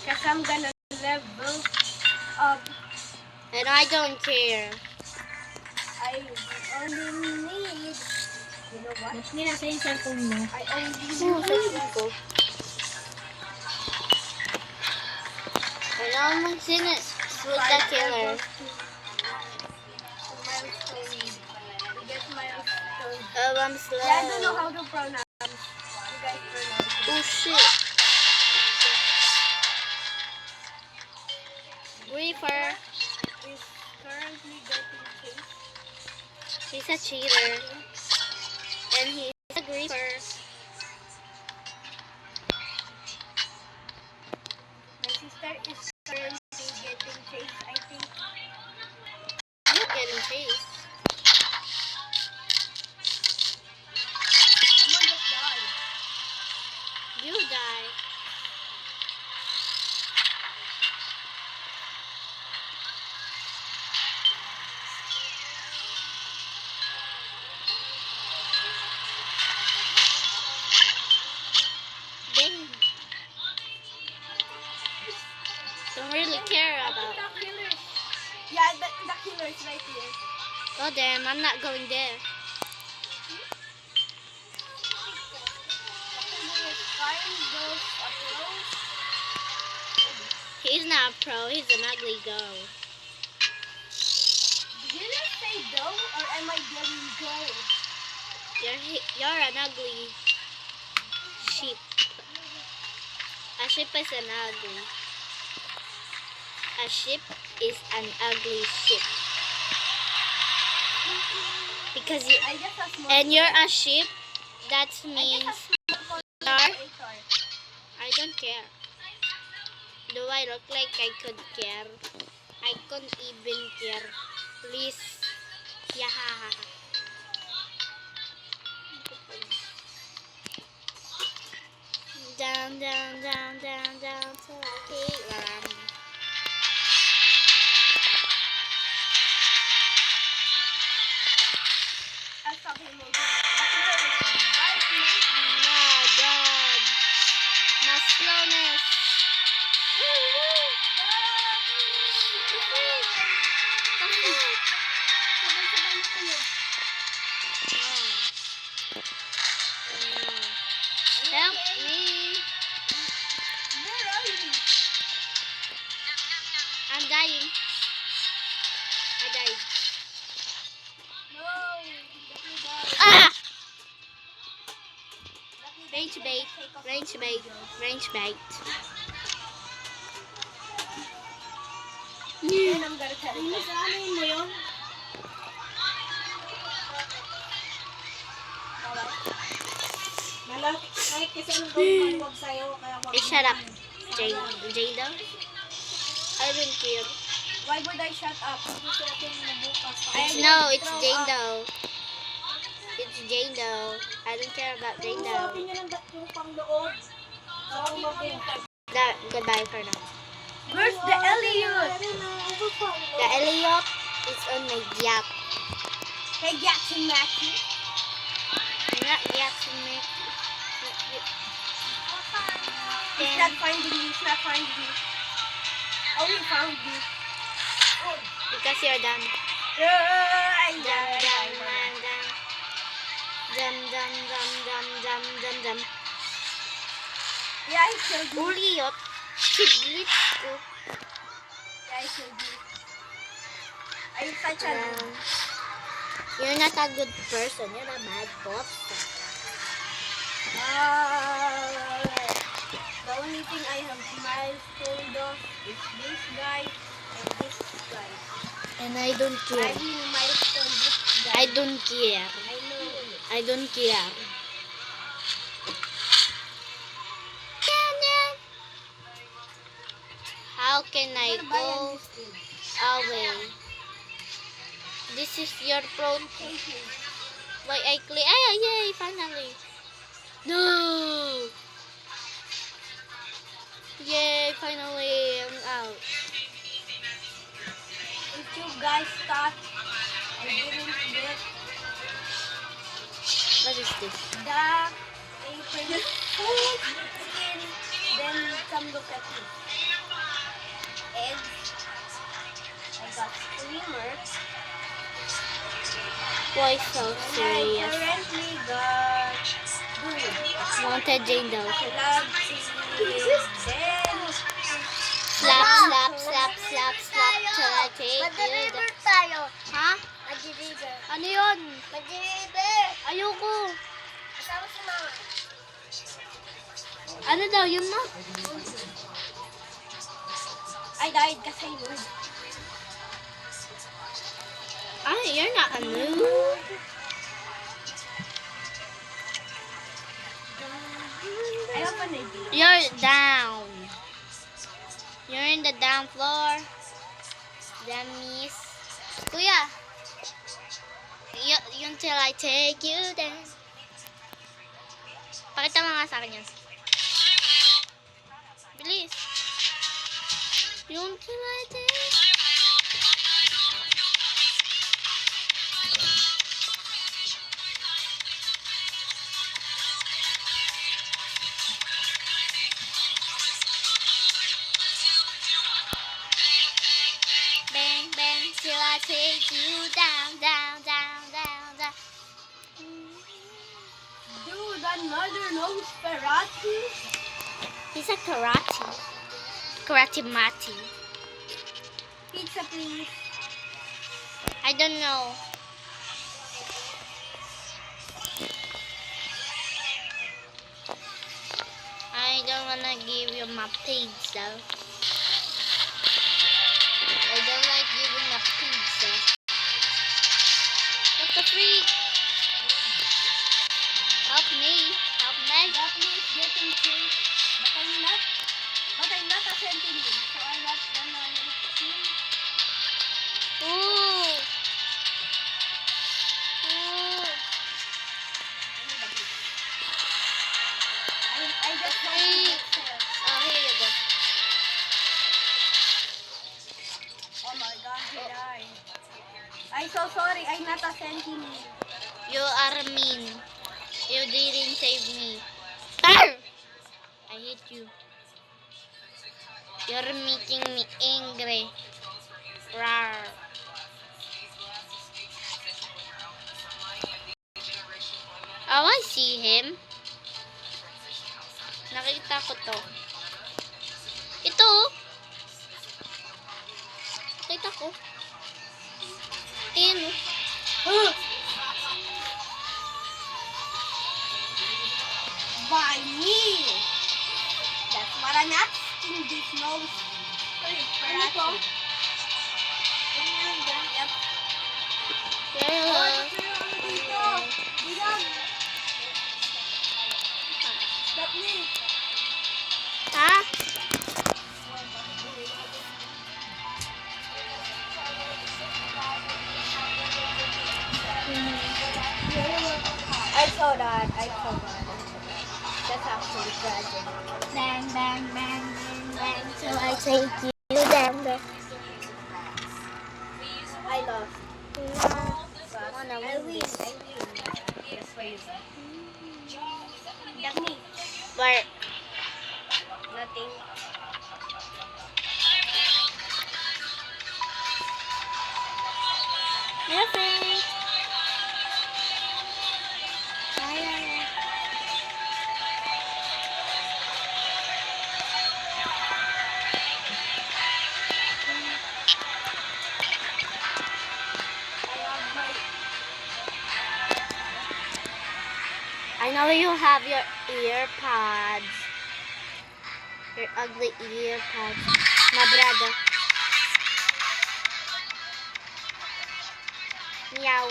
Because I'm gonna level up. And I don't care. I only need, you know what? Ba't nasa yung cellphone mo? I only Oo, sa need phone ko. Kailangan mong shoot the killer. To get milestone. Oh, I'm slow. Yeah, I don't know how to pronounce. You guys pronounce it. Oh, shit. Reaper. Is currently getting chased. He's a cheater. And he's a griefer. My sister is currently getting chased, I think. You're getting chased. Someone just died. You die. Dang. Don't really care about. The killer. Yeah, the killer is right here. Oh damn, I'm not going there. The killer is firing those approach. He's not a pro, he's an ugly girl. Did you say go or am I getting go? You're an ugly sheep. A sheep is an ugly. A sheep is an ugly sheep. Because you I guess that's more. and you're a sheep, that means I don't care. Do I look like I could care? I couldn't even care. Please. Yeah. Down, down, down, down, down till I keep running. was talking about the killer is right next to me. My God. My slowness. Sabay-sabay na kayo. Help me. Where are you? I'm dying. I died. No. Lucky died. Ah! Lucky died. Range bait. Range bait. Range bait. Then I'm gonna tell you. Ano mo yun? Malak, kahit kasi anong gawin mo, huwag sa'yo, kaya wag Hey, shut up. Jada? I don't care. Why would I shut up? Gusto natin mabukas. No, it's Jado. It's Jado. I don't care about Sabi Jado. niya lang ba't yung pang-loob? Parang mabukas. Goodbye for now. Where's the Elliot? The Elliot is on my yak. Hey, Jackson Mackie. Not Jackson Mick. He's not finding me. He's not finding me. Oh, he found me. Because you're done. I Dum died. dum dum dum. Dum dum dum dum dum dum dum. Yeah, I killed you. Uliot. Chidlit ko. Yeah, I killed you. I'm such a noob. You're not a good person. You're a bad person. The only thing I have milestone of is this guy and this guy. And I don't I care. will milestone this guy. I don't care. I know. I don't care. How can I go away? This is your pro. Why I click? Ay, yay, finally. No! Yay, finally, I'm out. If you guys thought I didn't get What is this? the April Fool's skin, then come look at me. eggs. I got streamer. Why so And I serious? currently got dude. Wanted Jane daw. Club seed. Then Slap, slap, slap, slap, slap till I take you Mag-deliver down. tayo. Ha? Mag-deliver. Ano yun? Mag-deliver. Ayoko. Kasama si mama. Ano daw? Yun na. I died kasi noob. Ay, you're not a noob. I have an idea. You're down. You're in the down floor. Dummies. Kuya. Yun till I take you down. Pakita mo nga sa akin yan. Bilis. Yun till I take. Bang, bang, till I take you down, down, down, down, down. Dude, another Nosferatu. He's a karate. Karate Mati. Pizza, please. I don't know. I don't wanna give you my pizza. I don't like giving a pizza. What the freak? Help me. Help me. That means getting chased. But I'm not a sentinel. So I'm not gonna kill. Ooh. Ooh. I just want to get killed. Oh, here you go. Oh my god, he died. I'm so sorry, I'm not a sentinel. You are mean. You didn't save me. Arr! I hate you. You're making me angry. Rawr. Oh, I see him. Nakita ko to. Ito. Oh. Nakita ko. Ayan oh. By me! That's what I'm asking this nose. Nosferatu. Yep. Hello. Dito. Bilang. Stop me. Ha? I saw that. That's actually tragic. Bang, bang, bang, bang, bang, till I take you down there. I lost. Wanna I win win. this. I win. Yes, crazy. That's me. Where? Nothing. Nothing. Ay, ay, ay. I know you have your earpods. Your ugly earpods. My brother. Meow.